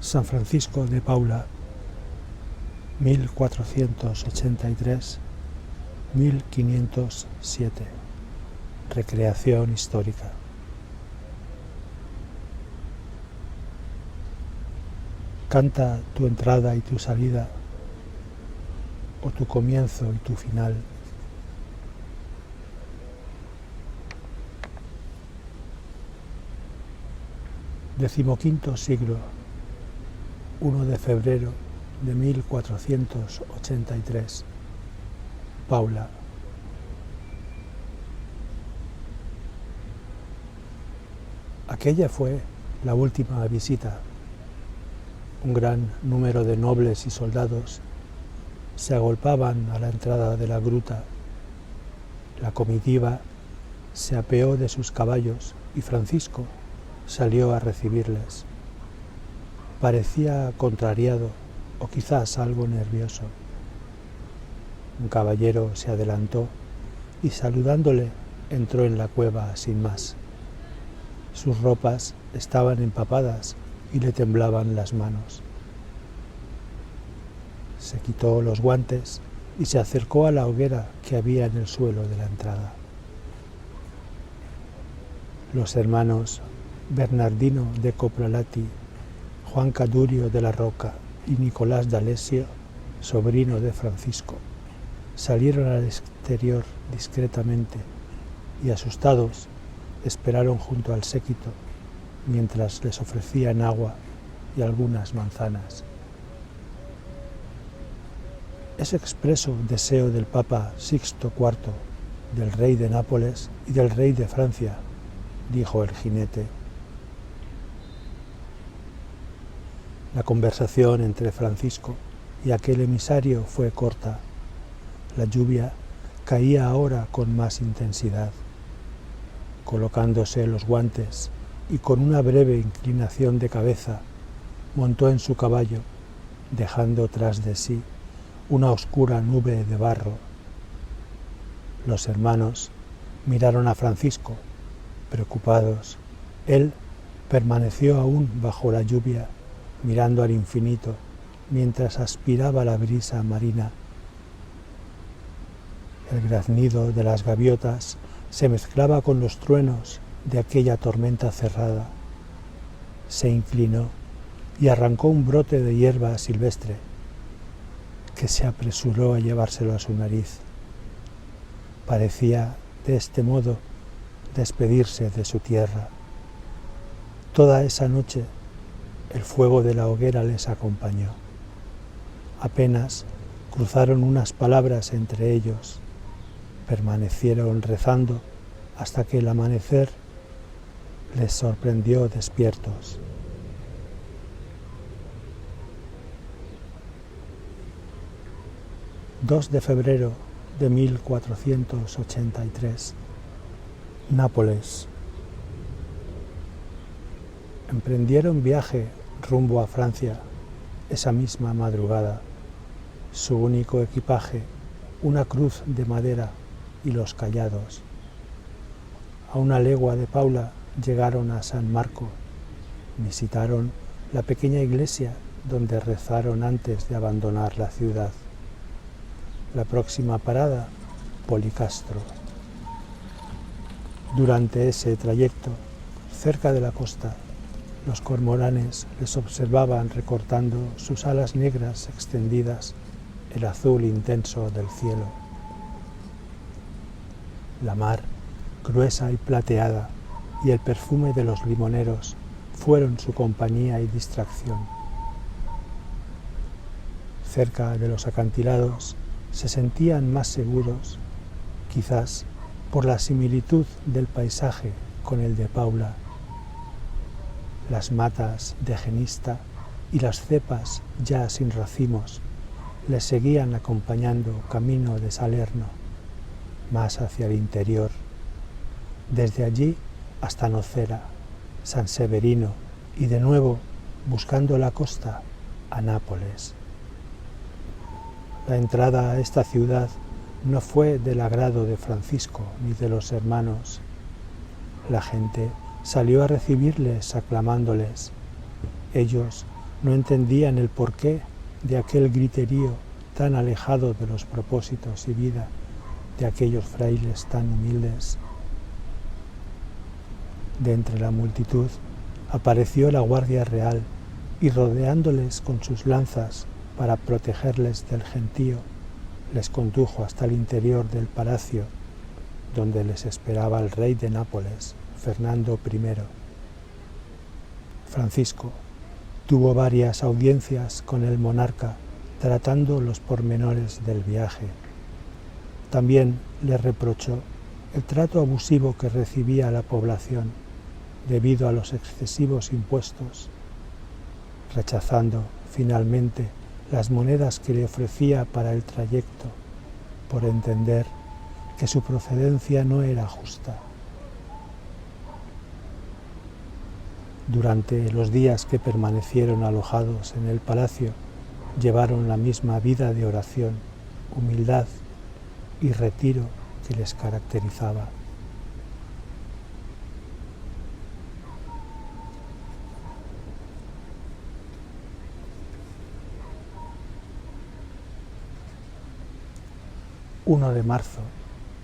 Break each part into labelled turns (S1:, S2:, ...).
S1: San Francisco de Paula, 1483-1507. Recreación histórica. Canta tu entrada y tu salida, o tu comienzo y tu final. Decimoquinto siglo, 1 de febrero de 1483, Paula. Aquella fue la última visita. Un gran número de nobles y soldados se agolpaban a la entrada de la gruta. La comitiva se apeó de sus caballos y Francisco salió a recibirles. Parecía contrariado o quizás algo nervioso. Un caballero se adelantó y saludándole entró en la cueva sin más. Sus ropas estaban empapadas y le temblaban las manos. Se quitó los guantes y se acercó a la hoguera que había en el suelo de la entrada. Los hermanos Bernardino de Copralati, Juan Cadurio de la Roca y Nicolás d'Alessio, sobrino de Francisco, salieron al exterior discretamente y, asustados, esperaron junto al séquito mientras les ofrecían agua y algunas manzanas. Es expreso deseo del Papa Sixto IV, del rey de Nápoles y del rey de Francia, dijo el jinete. La conversación entre Francisco y aquel emisario fue corta. La lluvia caía ahora con más intensidad. Colocándose los guantes y con una breve inclinación de cabeza, montó en su caballo, dejando tras de sí una oscura nube de barro. Los hermanos miraron a Francisco, preocupados. Él permaneció aún bajo la lluvia, mirando al infinito, mientras aspiraba la brisa marina. El graznido de las gaviotas se mezclaba con los truenos de aquella tormenta cerrada. Se inclinó y arrancó un brote de hierba silvestre, que se apresuró a llevárselo a su nariz. Parecía, de este modo, despedirse de su tierra. Toda esa noche, el fuego de la hoguera les acompañó. Apenas cruzaron unas palabras entre ellos. Permanecieron rezando hasta que el amanecer les sorprendió despiertos. «2 de febrero de 1483, Nápoles. Emprendieron viaje rumbo a Francia esa misma madrugada. Su único equipaje, una cruz de madera y los callados. A una legua de Paula llegaron a San Marco. Visitaron la pequeña iglesia donde rezaron antes de abandonar la ciudad. La próxima parada, Policastro. Durante ese trayecto, cerca de la costa, los cormoranes les observaban recortando sus alas negras extendidas el azul intenso del cielo. La mar, gruesa y plateada, y el perfume de los limoneros fueron su compañía y distracción. Cerca de los acantilados se sentían más seguros, quizás por la similitud del paisaje con el de Paula. Las matas de genista y las cepas ya sin racimos les seguían acompañando camino de Salerno, más hacia el interior, desde allí hasta Nocera, San Severino y de nuevo, buscando la costa, a Nápoles. La entrada a esta ciudad no fue del agrado de Francisco ni de los hermanos. La gente salió a recibirles aclamándoles. Ellos No entendían el porqué de aquel griterío tan alejado de los propósitos y vida de aquellos frailes tan humildes. De entre la multitud apareció la Guardia Real y rodeándoles con sus lanzas para protegerles del gentío, les condujo hasta el interior del palacio, donde les esperaba el rey de Nápoles, Fernando I. Francisco tuvo varias audiencias con el monarca, tratando los pormenores del viaje. También le reprochó el trato abusivo que recibía la población debido a los excesivos impuestos, rechazando finalmente las monedas que le ofrecía para el trayecto, por entender que su procedencia no era justa. Durante los días que permanecieron alojados en el palacio, llevaron la misma vida de oración, humildad y retiro que les caracterizaba. ...1 de marzo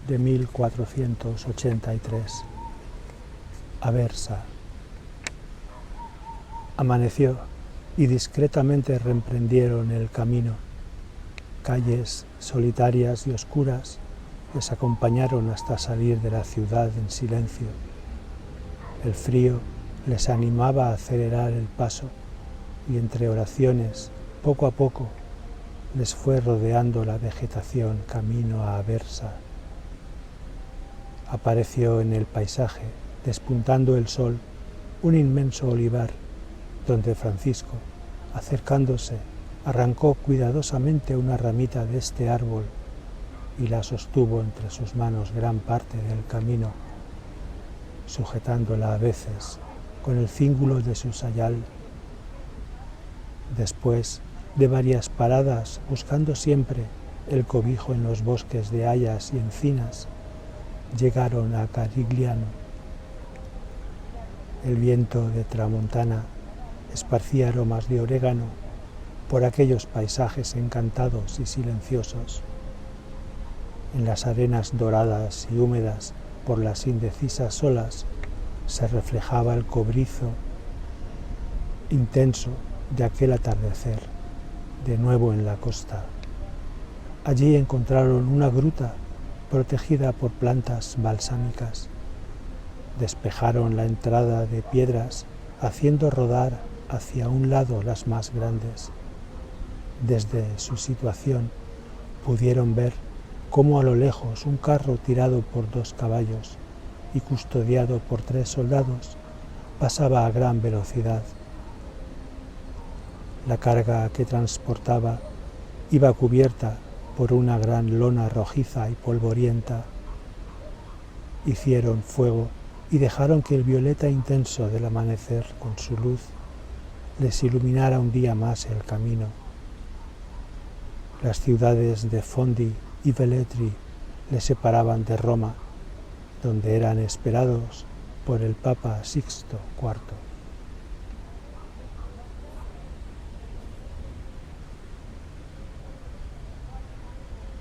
S1: de 1483... Aversa. Amaneció y discretamente reemprendieron el camino. Calles solitarias y oscuras les acompañaron hasta salir de la ciudad en silencio. El frío les animaba a acelerar el paso y entre oraciones, poco a poco, les fue rodeando la vegetación camino a Aversa. Apareció en el paisaje, despuntando el sol, un inmenso olivar, donde Francisco, acercándose, arrancó cuidadosamente una ramita de este árbol y la sostuvo entre sus manos gran parte del camino, sujetándola a veces con el cíngulo de su sayal. Después de varias paradas buscando siempre el cobijo en los bosques de hayas y encinas, llegaron a Carigliano. El viento de tramontana esparcía aromas de orégano por aquellos paisajes encantados y silenciosos. En las arenas doradas y húmedas por las indecisas olas se reflejaba el cobrizo intenso de aquel atardecer, de nuevo en la costa. Allí encontraron una gruta protegida por plantas balsámicas. Despejaron la entrada de piedras, haciendo rodar hacia un lado las más grandes. Desde su situación pudieron ver cómo a lo lejos un carro tirado por 2 caballos y custodiado por 3 soldados pasaba a gran velocidad. La carga que transportaba iba cubierta por una gran lona rojiza y polvorienta. Hicieron fuego y dejaron que el violeta intenso del amanecer con su luz les iluminara un día más el camino. Las ciudades de Fondi y Velletri les separaban de Roma, donde eran esperados por el Papa Sixto IV.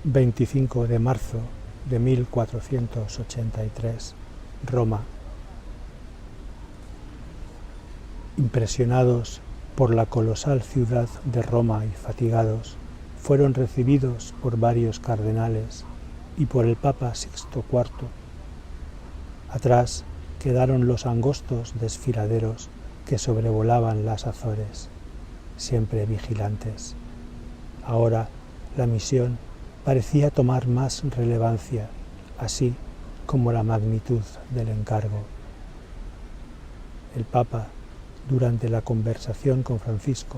S1: ...25 de marzo de 1483... Roma. Impresionados por la colosal ciudad de Roma y fatigados, fueron recibidos por varios cardenales y por el Papa Sixto IV. Atrás quedaron los angostos desfiladeros que sobrevolaban las Azores, siempre vigilantes. Ahora la misión parecía tomar más relevancia, así como la magnitud del encargo. El Papa, durante la conversación con Francisco,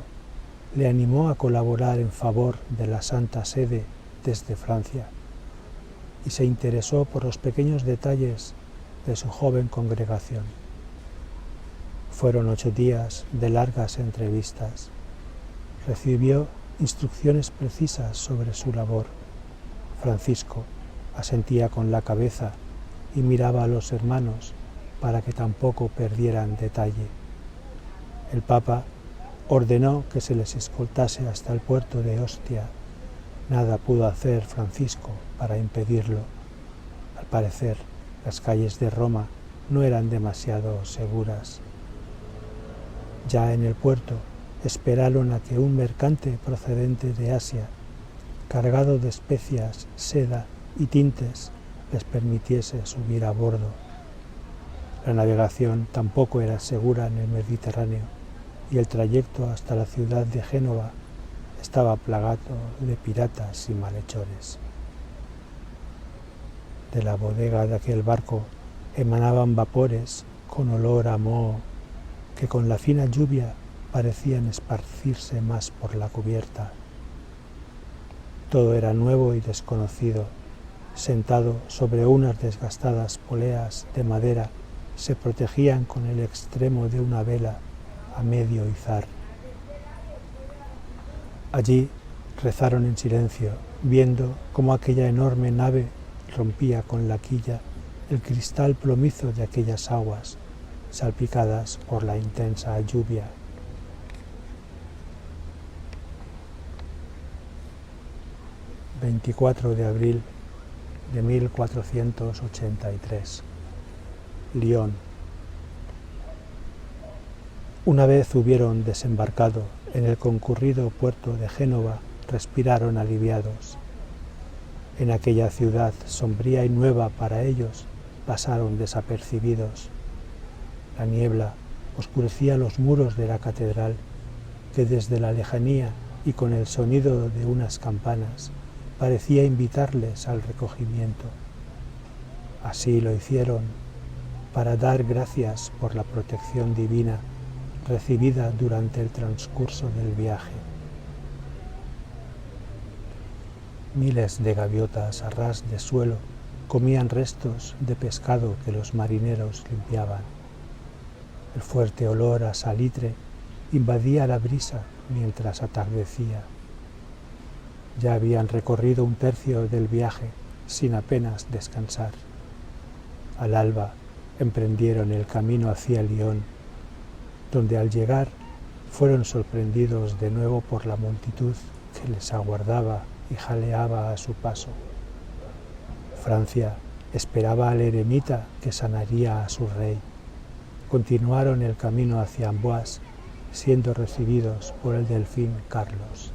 S1: le animó a colaborar en favor de la Santa Sede desde Francia y se interesó por los pequeños detalles de su joven congregación. Fueron 8 días de largas entrevistas. Recibió instrucciones precisas sobre su labor. Francisco asentía con la cabeza y miraba a los hermanos para que tampoco perdieran detalle. El Papa ordenó que se les escoltase hasta el puerto de Ostia. Nada pudo hacer Francisco para impedirlo. Al parecer, las calles de Roma no eran demasiado seguras. Ya en el puerto esperaron a que un mercante procedente de Asia, cargado de especias, seda y tintes, les permitiese subir a bordo. La navegación tampoco era segura en el Mediterráneo y el trayecto hasta la ciudad de Génova estaba plagado de piratas y malhechores. De la bodega de aquel barco emanaban vapores con olor a moho que con la fina lluvia parecían esparcirse más por la cubierta. Todo era nuevo y desconocido. Sentado sobre unas desgastadas poleas de madera, se protegían con el extremo de una vela a medio izar. Allí rezaron en silencio, viendo cómo aquella enorme nave rompía con la quilla el cristal plomizo de aquellas aguas, salpicadas por la intensa lluvia. ...24 de abril de 1483... Lyon. Una vez hubieron desembarcado en el concurrido puerto de Génova, respiraron aliviados. En aquella ciudad sombría y nueva para ellos, pasaron desapercibidos. La niebla oscurecía los muros de la catedral, que desde la lejanía y con el sonido de unas campanas parecía invitarles al recogimiento. Así lo hicieron, para dar gracias por la protección divina recibida durante el transcurso del viaje. Miles de gaviotas a ras de suelo comían restos de pescado que los marineros limpiaban. El fuerte olor a salitre invadía la brisa mientras atardecía. Ya habían recorrido un tercio del viaje sin apenas descansar. Al alba emprendieron el camino hacia Lyon, donde al llegar fueron sorprendidos de nuevo por la multitud que les aguardaba y jaleaba a su paso. Francia esperaba al eremita que sanaría a su rey. Continuaron el camino hacia Amboise, siendo recibidos por el delfín Carlos.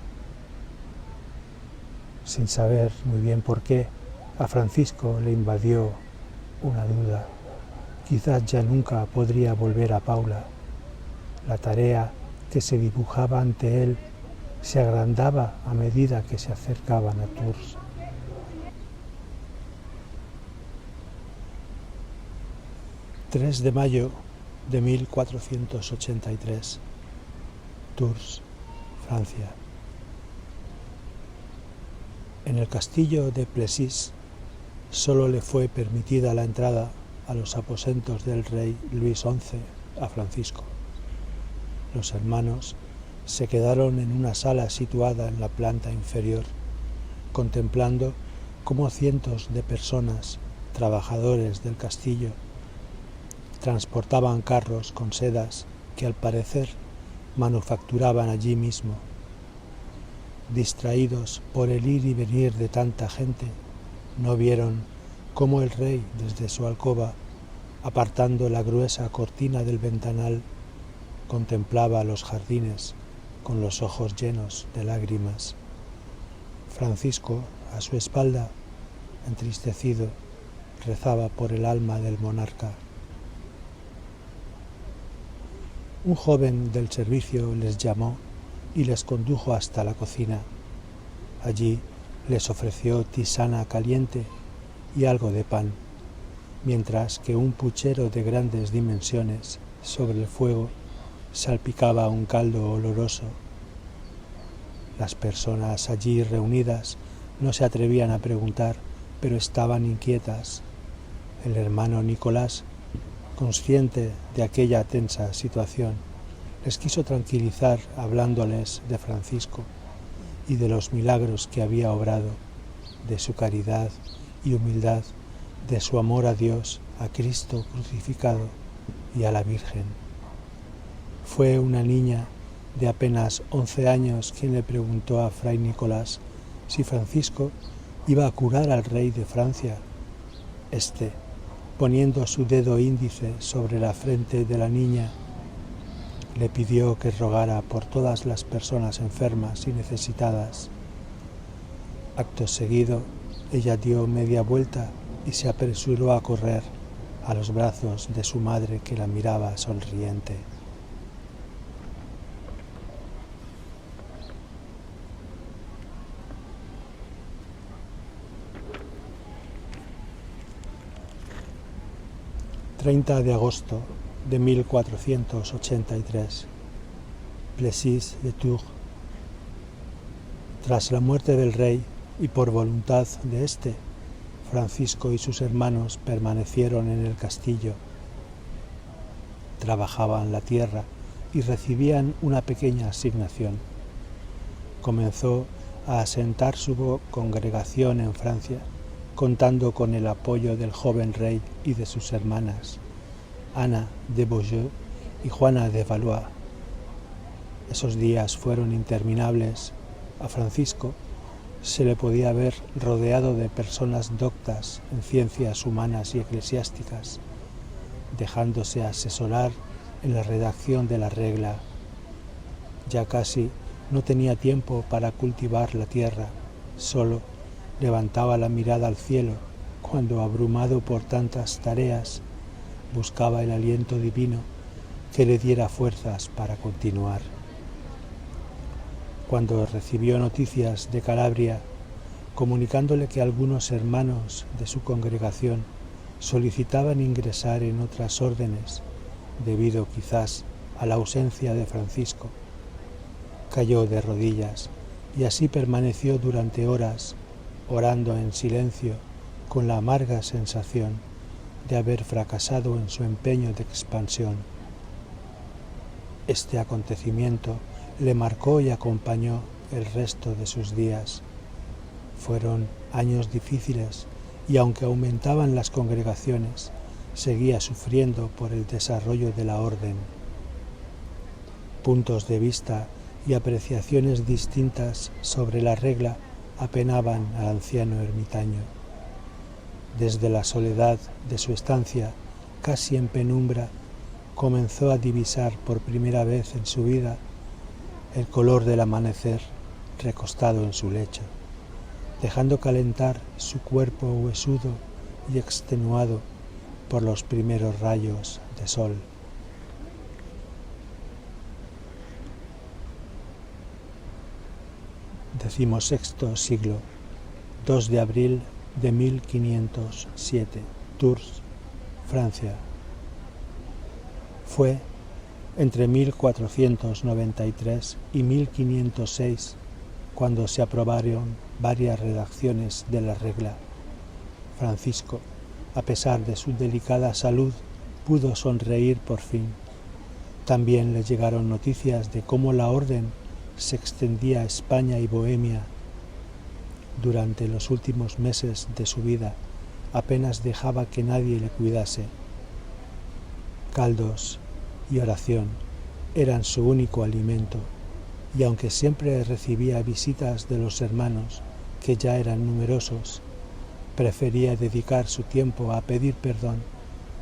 S1: Sin saber muy bien por qué, a Francisco le invadió una duda. Quizás ya nunca podría volver a Paula. La tarea que se dibujaba ante él se agrandaba a medida que se acercaban a Tours. ...3 de mayo de 1483... Tours, Francia. En el castillo de Plessis solo le fue permitida la entrada a los aposentos del rey Luis XI a Francisco. Los hermanos se quedaron en una sala situada en la planta inferior, contemplando cómo cientos de personas, trabajadores del castillo, transportaban carros con sedas que al parecer manufacturaban allí mismo. Distraídos por el ir y venir de tanta gente, no vieron cómo el rey, desde su alcoba, apartando la gruesa cortina del ventanal, contemplaba los jardines con los ojos llenos de lágrimas. Francisco, a su espalda, entristecido, rezaba por el alma del monarca. Un joven del servicio les llamó y les condujo hasta la cocina. Allí les ofreció tisana caliente y algo de pan, mientras que un puchero de grandes dimensiones sobre el fuego salpicaba un caldo oloroso. Las personas allí reunidas no se atrevían a preguntar, pero estaban inquietas. El hermano Nicolás, consciente de aquella tensa situación, les quiso tranquilizar hablándoles de Francisco y de los milagros que había obrado, de su caridad y humildad, de su amor a Dios, a Cristo crucificado y a la Virgen. Fue una niña de apenas 11 años, quien le preguntó a Fray Nicolás si Francisco iba a curar al rey de Francia. Este, poniendo su dedo índice sobre la frente de la niña, le pidió que rogara por todas las personas enfermas y necesitadas. Acto seguido, ella dio media vuelta y se apresuró a correr a los brazos de su madre, que la miraba sonriente. ...30 de agosto de 1483... Plessis de Tours. Tras la muerte del rey y por voluntad de éste, Francisco y sus hermanos permanecieron en el castillo. Trabajaban la tierra y recibían una pequeña asignación. Comenzó a asentar su congregación en Francia, contando con el apoyo del joven rey y de sus hermanas, Ana de Beaujeu y Juana de Valois. Esos días fueron interminables. A Francisco se le podía ver rodeado de personas doctas en ciencias humanas y eclesiásticas, dejándose asesorar en la redacción de la regla. Ya casi no tenía tiempo para cultivar la tierra, solo levantaba la mirada al cielo cuando, abrumado por tantas tareas, buscaba el aliento divino que le diera fuerzas para continuar. Cuando recibió noticias de Calabria, comunicándole que algunos hermanos de su congregación solicitaban ingresar en otras órdenes, debido quizás a la ausencia de Francisco, cayó de rodillas y así permaneció durante horas, orando en silencio, con la amarga sensación de haber fracasado en su empeño de expansión. Este acontecimiento le marcó y acompañó el resto de sus días. Fueron años difíciles y aunque aumentaban las congregaciones, seguía sufriendo por el desarrollo de la orden. Puntos de vista y apreciaciones distintas sobre la regla apenaban al anciano ermitaño. Desde la soledad de su estancia, casi en penumbra, comenzó a divisar por primera vez en su vida el color del amanecer recostado en su lecho, dejando calentar su cuerpo huesudo y extenuado por los primeros rayos de sol. XVI siglo, 2 de abril de 1507, Tours, Francia. Fue entre 1493 y 1506 cuando se aprobaron varias redacciones de la regla. Francisco, a pesar de su delicada salud, pudo sonreír por fin. También le llegaron noticias de cómo la orden se extendía a España y Bohemia. Durante los últimos meses de su vida apenas dejaba que nadie le cuidase. Caldos y oración eran su único alimento, y aunque siempre recibía visitas de los hermanos, que ya eran numerosos, prefería dedicar su tiempo a pedir perdón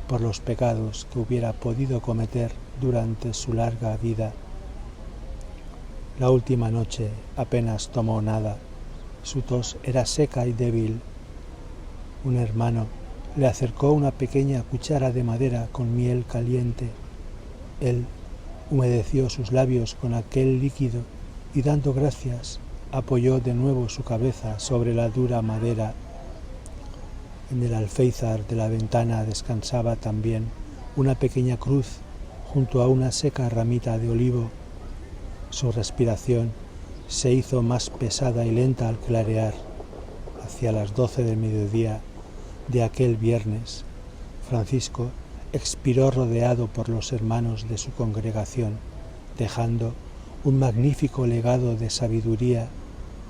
S1: por los pecados que hubiera podido cometer durante su larga vida. La última noche apenas tomó nada. Su tos era seca y débil. Un hermano le acercó una pequeña cuchara de madera con miel caliente. Él humedeció sus labios con aquel líquido y, dando gracias, apoyó de nuevo su cabeza sobre la dura madera. En el alféizar de la ventana descansaba también una pequeña cruz junto a una seca ramita de olivo. Su respiración se hizo más pesada y lenta al clarear. Hacia las 12 del mediodía de aquel viernes, Francisco expiró rodeado por los hermanos de su congregación, dejando un magnífico legado de sabiduría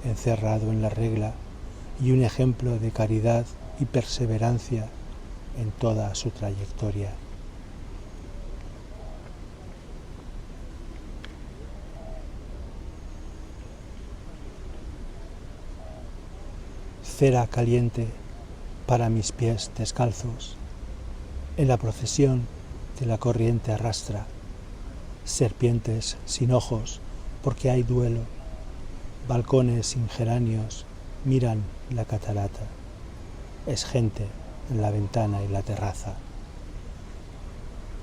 S1: encerrado en la regla y un ejemplo de caridad y perseverancia en toda su trayectoria. cera caliente para mis pies descalzos. En la procesión de la corriente arrastra serpientes sin ojos porque hay duelo. Balcones sin geranios miran la catarata. Es gente en la ventana y la terraza.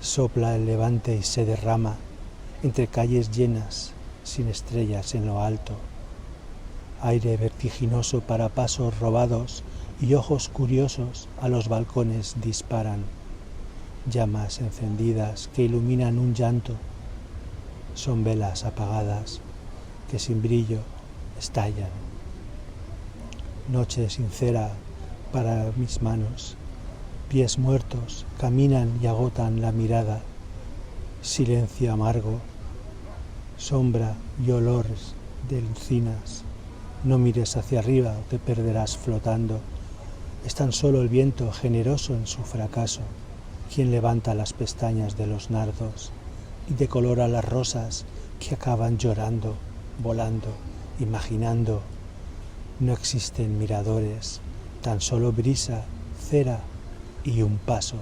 S1: Sopla el levante y se derrama entre calles llenas sin estrellas en lo alto. Aire vertiginoso para pasos robados y ojos curiosos a los balcones disparan. Llamas encendidas que iluminan un llanto. Son velas apagadas que sin brillo estallan. Noche sincera para mis manos. Pies muertos caminan y agotan la mirada. Silencio amargo, sombra y olores de encinas. No mires hacia arriba o te perderás flotando. Es tan solo el viento generoso en su fracaso quien levanta las pestañas de los nardos y decolora las rosas que acaban llorando, volando, imaginando. No existen miradores, tan solo brisa, cera y un paso.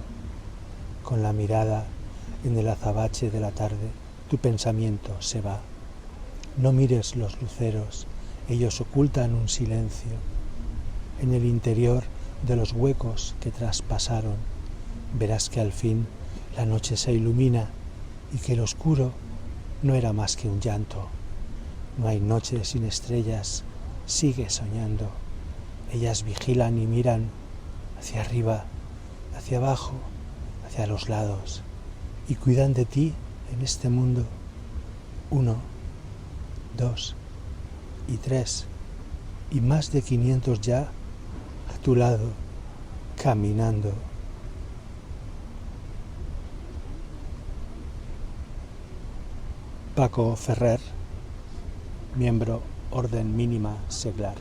S1: Con la mirada en el azabache de la tarde, tu pensamiento se va. No mires los luceros, ellos ocultan un silencio. En el interior de los huecos que traspasaron, verás que al fin la noche se ilumina y que el oscuro no era más que un llanto. No hay noche sin estrellas, sigue soñando. Ellas vigilan y miran hacia arriba, hacia abajo, hacia los lados y cuidan de ti en este mundo. 1, 2 y 3 y más de 500 ya a tu lado, caminando. Paco Ferrer, miembro Orden Mínima Seglar.